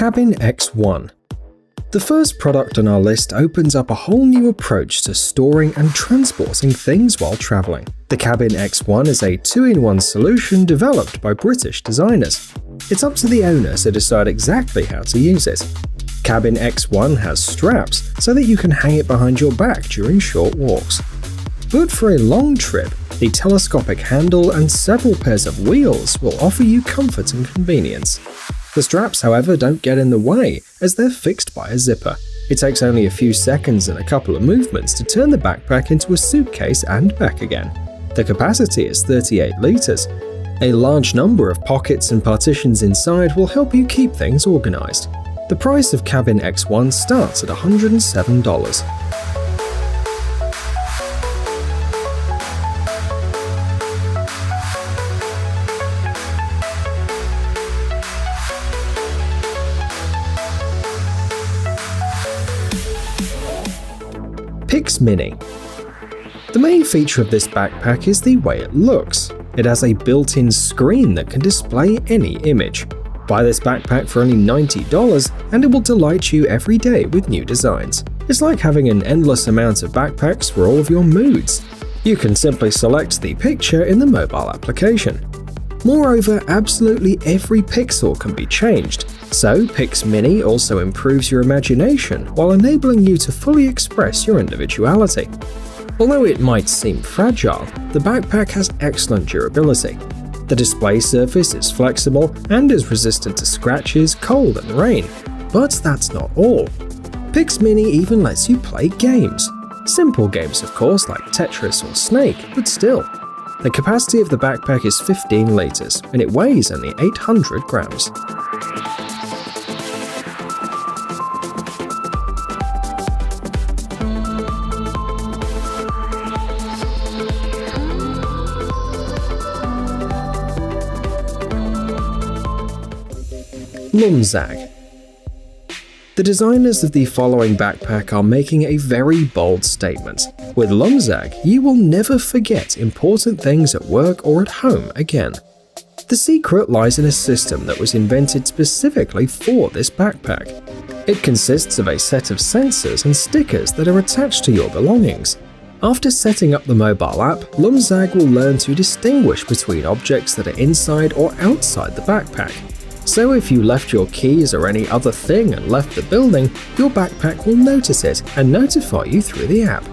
Cabin X1. The first product on our list opens up a whole new approach to storing and transporting things while traveling. The Cabin X1 is a 2-in-1 solution developed by British designers. It's up to the owner to decide exactly how to use it. Cabin X1 has straps so that you can hang it behind your back during short walks. But for a long trip, the telescopic handle and several pairs of wheels will offer you comfort and convenience. The straps, however, don't get in the way as they're fixed by a zipper. It takes only a few seconds and a couple of movements to turn the backpack into a suitcase and back again. The capacity is 38 liters. A large number of pockets and partitions inside will help you keep things organized. The price of Cabin X1 starts at $107. Pix Mini. The main feature of this backpack is the way it looks. It has a built-in screen that can display any image. Buy this backpack for only $90 and it will delight you every day with new designs. It's like having an endless amount of backpacks for all of your moods. You can simply select the picture in the mobile application. Moreover, absolutely every pixel can be changed, so Pix Mini also improves your imagination while enabling you to fully express your individuality. Although it might seem fragile, the backpack has excellent durability. The display surface is flexible and is resistant to scratches, cold, and rain. But that's not all. Pix Mini even lets you play games. Simple games, of course, like Tetris or Snake, but still. The capacity of the backpack is 15 liters, and it weighs only 800 grams. Lumzag. The designers of the following backpack are making a very bold statement. With Lumzag, you will never forget important things at work or at home again. The secret lies in a system that was invented specifically for this backpack. It consists of a set of sensors and stickers that are attached to your belongings. After setting up the mobile app, Lumzag will learn to distinguish between objects that are inside or outside the backpack. So if you left your keys or any other thing and left the building, your backpack will notice it and notify you through the app.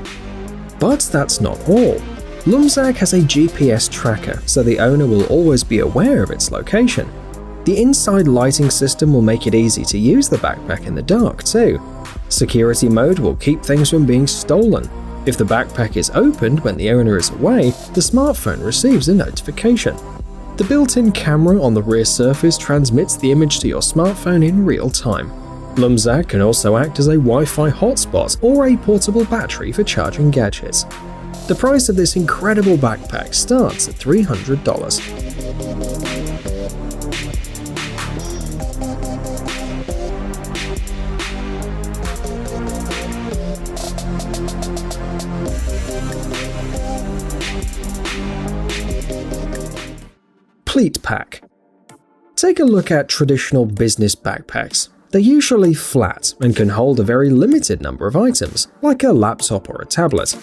But that's not all. Lumzag has a GPS tracker, so the owner will always be aware of its location. The inside lighting system will make it easy to use the backpack in the dark too. Security mode will keep things from being stolen. If the backpack is opened when the owner is away, the smartphone receives a notification. The built-in camera on the rear surface transmits the image to your smartphone in real time. Lumzag can also act as a Wi-Fi hotspot or a portable battery for charging gadgets. The price of this incredible backpack starts at $300. Pleat Pack. Take a look at traditional business backpacks. They're usually flat and can hold a very limited number of items, like a laptop or a tablet.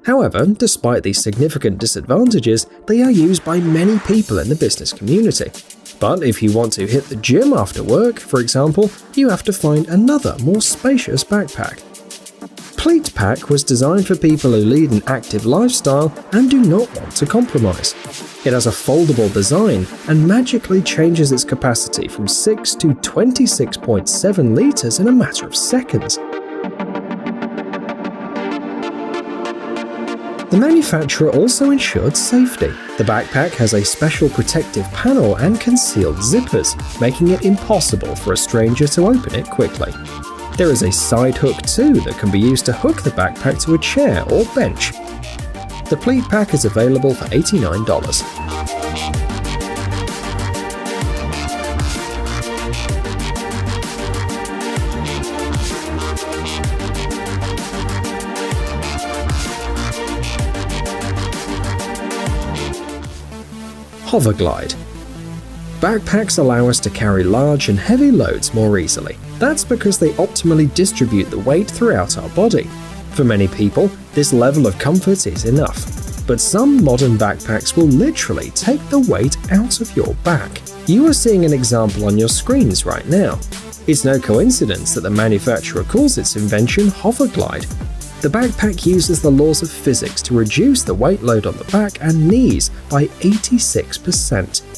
However, despite these significant disadvantages, they are used by many people in the business community. But if you want to hit the gym after work, for example, you have to find another, more spacious backpack. Pleat Pack was designed for people who lead an active lifestyle and do not want to compromise. It has a foldable design and magically changes its capacity from 6 to 26.7 liters in a matter of seconds. The manufacturer also ensured safety. The backpack has a special protective panel and concealed zippers, making it impossible for a stranger to open it quickly. There is a side hook too that can be used to hook the backpack to a chair or bench. The Pleat Pack is available for $89. Hoverglide. Backpacks allow us to carry large and heavy loads more easily. That's because they optimally distribute the weight throughout our body. For many people, this level of comfort is enough. But some modern backpacks will literally take the weight out of your back. You are seeing an example on your screens right now. It's no coincidence that the manufacturer calls its invention Hoverglide. The backpack uses the laws of physics to reduce the weight load on the back and knees by 86%.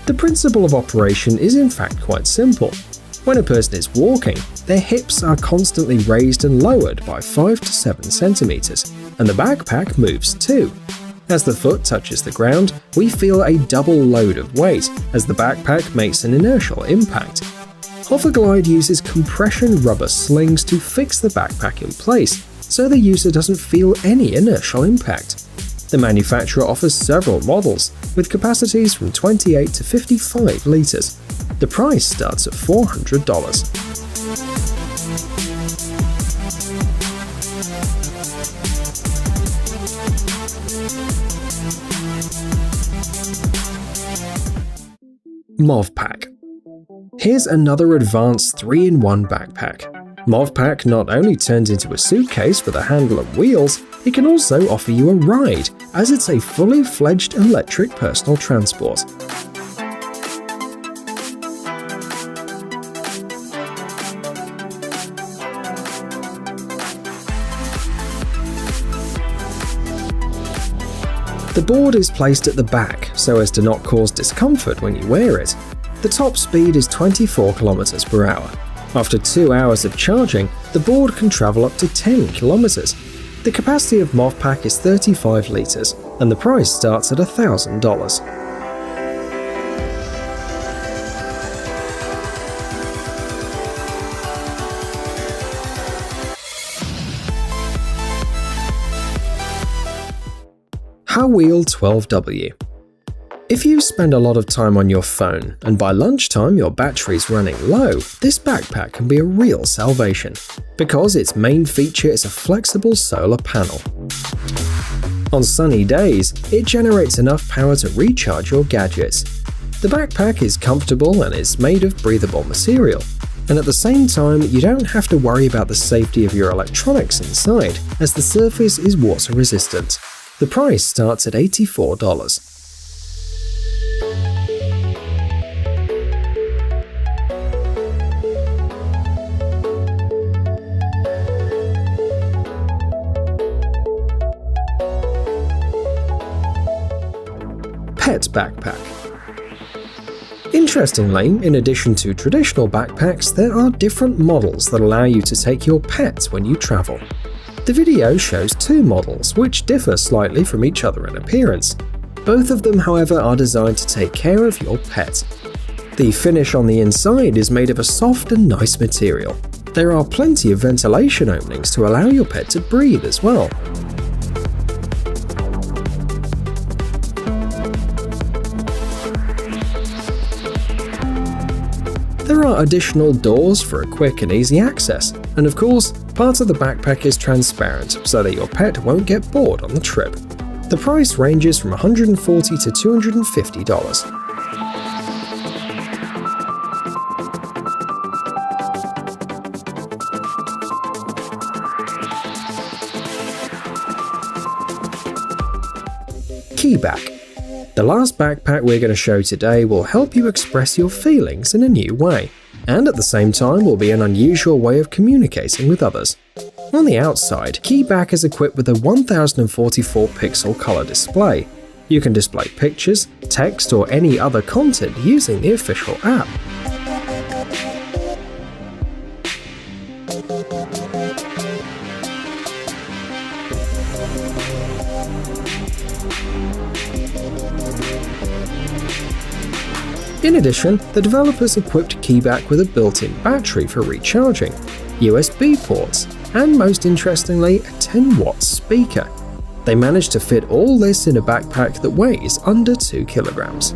The principle of operation is in fact quite simple. When a person is walking, their hips are constantly raised and lowered by 5 to 7 centimeters, and the backpack moves too. As the foot touches the ground, we feel a double load of weight as the backpack makes an inertial impact. Hoverglide uses compression rubber slings to fix the backpack in place, so the user doesn't feel any inertial impact. The manufacturer offers several models, with capacities from 28 to 55 liters. The price starts at $400. MovPack. Here's another advanced 3-in-1 backpack. MovPack not only turns into a suitcase with a handle and wheels, it can also offer you a ride, as it's a fully fledged electric personal transport. The board is placed at the back so as to not cause discomfort when you wear it. The top speed is 24 km per hour. After 2 hours of charging, the board can travel up to 10 kilometers. The capacity of MovPack is 35 liters, and the price starts at $1,000. Howheel 12W. If you spend a lot of time on your phone, and by lunchtime your battery's running low, this backpack can be a real salvation, because its main feature is a flexible solar panel. On sunny days, it generates enough power to recharge your gadgets. The backpack is comfortable and is made of breathable material, and at the same time you don't have to worry about the safety of your electronics inside, as the surface is water resistant. The price starts at $84. Pet backpack. Interestingly, in addition to traditional backpacks, there are different models that allow you to take your pet when you travel. The video shows 2 models, which differ slightly from each other in appearance. Both of them, however, are designed to take care of your pet. The finish on the inside is made of a soft and nice material. There are plenty of ventilation openings to allow your pet to breathe as well. There are additional doors for a quick and easy access, and of course, part of the backpack is transparent so that your pet won't get bored on the trip. The price ranges from $140 to $250. Keyback. The last backpack we're going to show today will help you express your feelings in a new way, and at the same time will be an unusual way of communicating with others. On the outside, Keyback is equipped with a 1044 pixel color display. You can display pictures, text, or any other content using the official app. In addition, the developers equipped Keyback with a built-in battery for recharging, USB ports, and most interestingly, a 10-watt speaker. They managed to fit all this in a backpack that weighs under 2 kilograms.